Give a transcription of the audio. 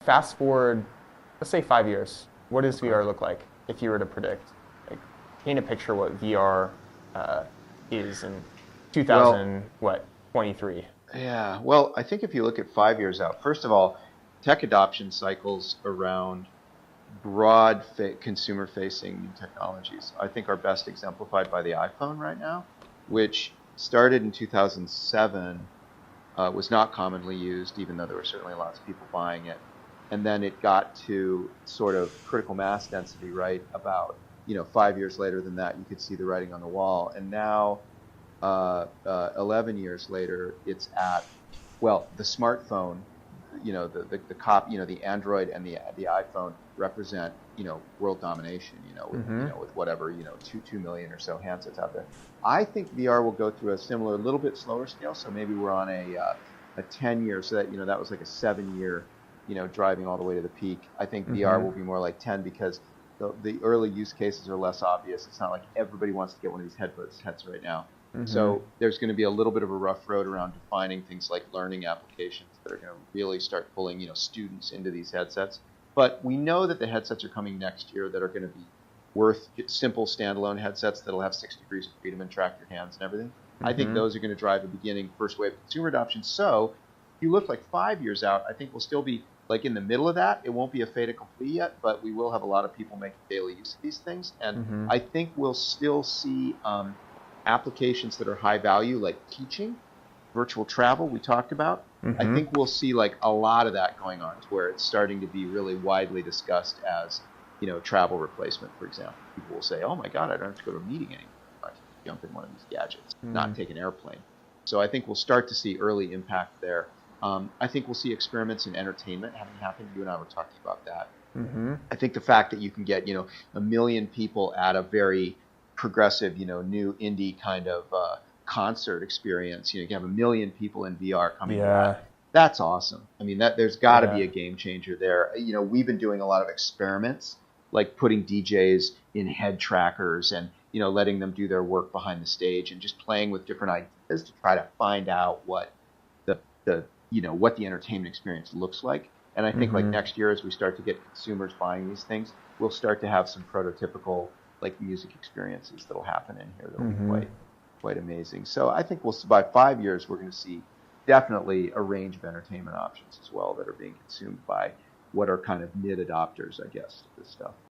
fast forward, let's say 5 years. What does VR look like if you were to predict? Like, paint a picture what VR is in Well, 2000, what, 23. yeah. Well, I think if you look at 5 years out, first of all, tech adoption cycles around consumer-facing new technologies, I think are best exemplified by the iPhone right now, which started in 2007, was not commonly used, even though there were certainly lots of people buying it. And then it got to sort of critical mass density, right? About, 5 years later than that, you could see the writing on the wall. And now, 11 years later, it's at, well, the smartphone, the Android and the iPhone represent, world domination, Mm-hmm. with whatever, 2 million or so handsets out there. I think VR will go through a similar, little bit slower scale. So maybe we're on a 10 year, so that, that was like a 7 year, driving all the way to the peak. I think VR Mm-hmm. will be more like 10 because the early use cases are less obvious. It's not like everybody wants to get one of these headsets right now. Mm-hmm. So there's going to be a little bit of a rough road around defining things like learning applications that are going to really start pulling, students into these headsets. But we know that the headsets are coming next year that are going to be worth simple standalone headsets that'll have 6 degrees of freedom and track your hands and everything. I think Mm-hmm. those are going to drive a beginning first wave of consumer adoption. So if you look like 5 years out, I think we'll still be like in the middle of that. It won't be a fait accompli yet, but we will have a lot of people making daily use of these things. And Mm-hmm. I think we'll still see applications that are high value, like teaching, virtual travel we talked about. I Mm-hmm. think we'll see like a lot of that going on to where it's starting to be really widely discussed as, travel replacement, for example. People will say, oh my God, I don't have to go to a meeting anymore. I can jump in one of these gadgets, not take an airplane. So I think we'll start to see early impact there. I think we'll see experiments in entertainment having happened. You and I were talking about that. Mm-hmm. I think the fact that you can get, 1 million people at a very progressive, new indie kind of concert experience, you can have 1 million people in VR coming to that. Yeah. That's awesome. I mean, that there's got to be Yeah. a game changer there. We've been doing a lot of experiments, like putting DJs in head trackers and, letting them do their work behind the stage and just playing with different ideas to try to find out what what the entertainment experience looks like. And I think like Mm-hmm. next year, as we start to get consumers buying these things, we'll start to have some prototypical like music experiences that'll happen in here that'll be Mm-hmm. quite amazing. So I think by 5 years we're going to see definitely a range of entertainment options as well that are being consumed by what are kind of mid adopters, I guess, to this stuff.